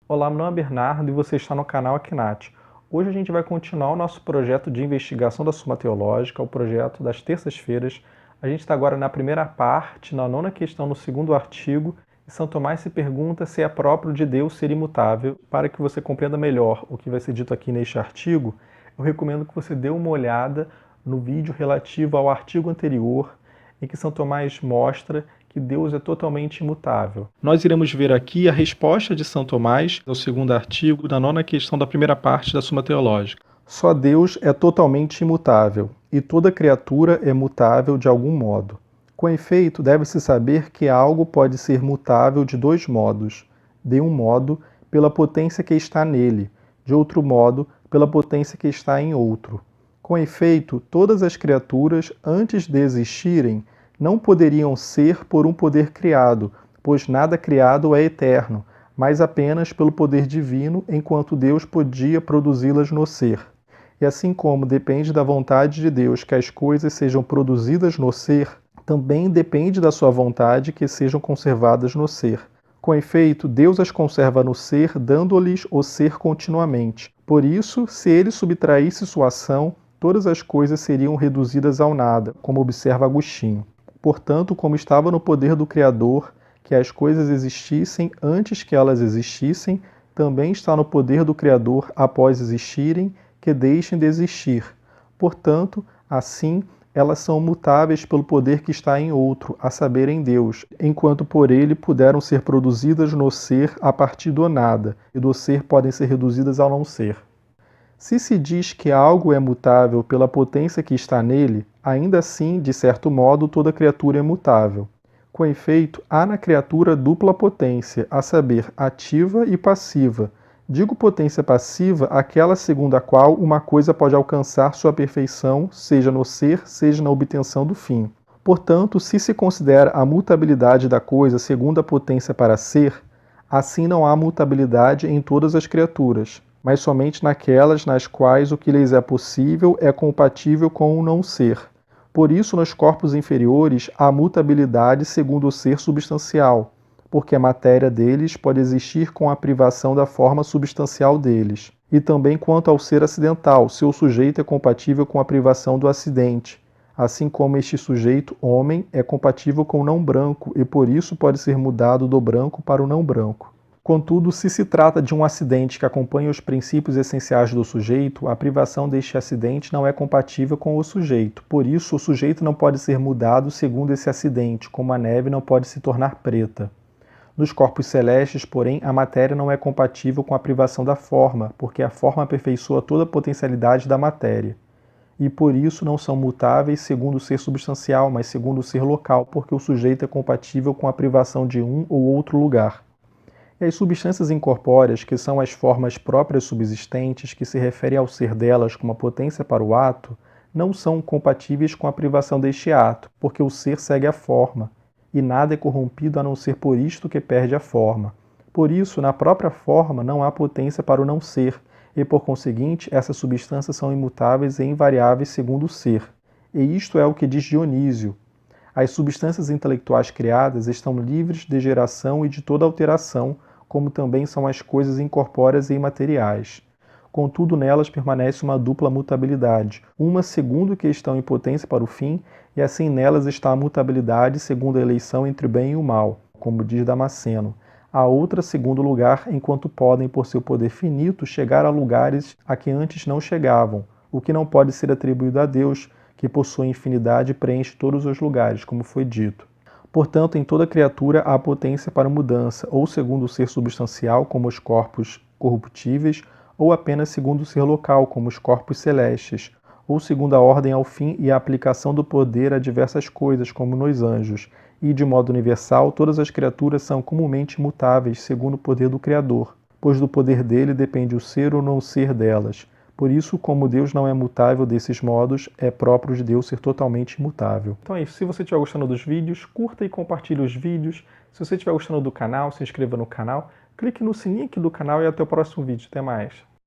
Olá, meu nome é Bernardo e você está no canal Aknat. Hoje a gente vai continuar o nosso projeto de investigação da Suma Teológica, o projeto das terças-feiras. A gente está agora na primeira parte, na nona questão, no segundo artigo, e São Tomás se pergunta se é próprio de Deus ser imutável. Para que você compreenda melhor o que vai ser dito aqui neste artigo, eu recomendo que você dê uma olhada no vídeo relativo ao artigo anterior, em que São Tomás mostra que Deus é totalmente imutável. Nós iremos ver aqui a resposta de São Tomás ao segundo artigo da nona questão da primeira parte da Suma Teológica. Só Deus é totalmente imutável, e toda criatura é mutável de algum modo. Com efeito, deve-se saber que algo pode ser mutável de dois modos. De um modo, pela potência que está nele, de outro modo, pela potência que está em outro. Com efeito, todas as criaturas, antes de existirem, não poderiam ser por um poder criado, pois nada criado é eterno, mas apenas pelo poder divino, enquanto Deus podia produzi-las no ser. E assim como depende da vontade de Deus que as coisas sejam produzidas no ser, também depende da sua vontade que sejam conservadas no ser. Com efeito, Deus as conserva no ser, dando-lhes o ser continuamente. Por isso, se ele subtraísse sua ação, todas as coisas seriam reduzidas ao nada, como observa Agostinho. Portanto, como estava no poder do Criador que as coisas existissem antes que elas existissem, também está no poder do Criador, após existirem, que deixem de existir. Portanto, assim, elas são mutáveis pelo poder que está em outro, a saber, em Deus, enquanto por ele puderam ser produzidas no ser a partir do nada, e do ser podem ser reduzidas ao não ser. Se se diz que algo é mutável pela potência que está nele, ainda assim, de certo modo, toda criatura é mutável. Com efeito, há na criatura dupla potência, a saber, ativa e passiva. Digo potência passiva aquela segundo a qual uma coisa pode alcançar sua perfeição, seja no ser, seja na obtenção do fim. Portanto, se se considera a mutabilidade da coisa segundo a potência para ser, assim não há mutabilidade em todas as criaturas, mas somente naquelas nas quais o que lhes é possível é compatível com o não ser. Por isso, nos corpos inferiores, há mutabilidade segundo o ser substancial, porque a matéria deles pode existir com a privação da forma substancial deles. E também quanto ao ser acidental, seu sujeito é compatível com a privação do acidente, assim como este sujeito, homem, é compatível com o não branco e por isso pode ser mudado do branco para o não branco. Contudo, se se trata de um acidente que acompanha os princípios essenciais do sujeito, a privação deste acidente não é compatível com o sujeito. Por isso, o sujeito não pode ser mudado segundo esse acidente, como a neve não pode se tornar preta. Nos corpos celestes, porém, a matéria não é compatível com a privação da forma, porque a forma aperfeiçoa toda a potencialidade da matéria. E por isso não são mutáveis segundo o ser substancial, mas segundo o ser local, porque o sujeito é compatível com a privação de um ou outro lugar. E as substâncias incorpóreas, que são as formas próprias subsistentes, que se referem ao ser delas como a potência para o ato, não são compatíveis com a privação deste ato, porque o ser segue a forma, e nada é corrompido a não ser por isto que perde a forma. Por isso, na própria forma não há potência para o não ser, e por conseguinte, essas substâncias são imutáveis e invariáveis segundo o ser. E isto é o que diz Dionísio. As substâncias intelectuais criadas estão livres de geração e de toda alteração, como também são as coisas incorpóreas e imateriais. Contudo, nelas permanece uma dupla mutabilidade, uma segundo que estão em potência para o fim, e assim nelas está a mutabilidade segundo a eleição entre o bem e o mal, como diz Damasceno. A outra segundo lugar, enquanto podem, por seu poder finito, chegar a lugares a que antes não chegavam, o que não pode ser atribuído a Deus, que possui infinidade e preenche todos os lugares, como foi dito. Portanto, em toda criatura há potência para mudança, ou segundo o ser substancial, como os corpos corruptíveis, ou apenas segundo o ser local, como os corpos celestes, ou segundo a ordem ao fim e a aplicação do poder a diversas coisas, como nos anjos. E, de modo universal, todas as criaturas são comumente mutáveis, segundo o poder do Criador, pois do poder dele depende o ser ou não ser delas. Por isso, como Deus não é mutável desses modos, é próprio de Deus ser totalmente imutável. Então é isso. Se você estiver gostando dos vídeos, curta e compartilhe os vídeos. Se você estiver gostando do canal, se inscreva no canal. Clique no sininho aqui do canal e até o próximo vídeo. Até mais.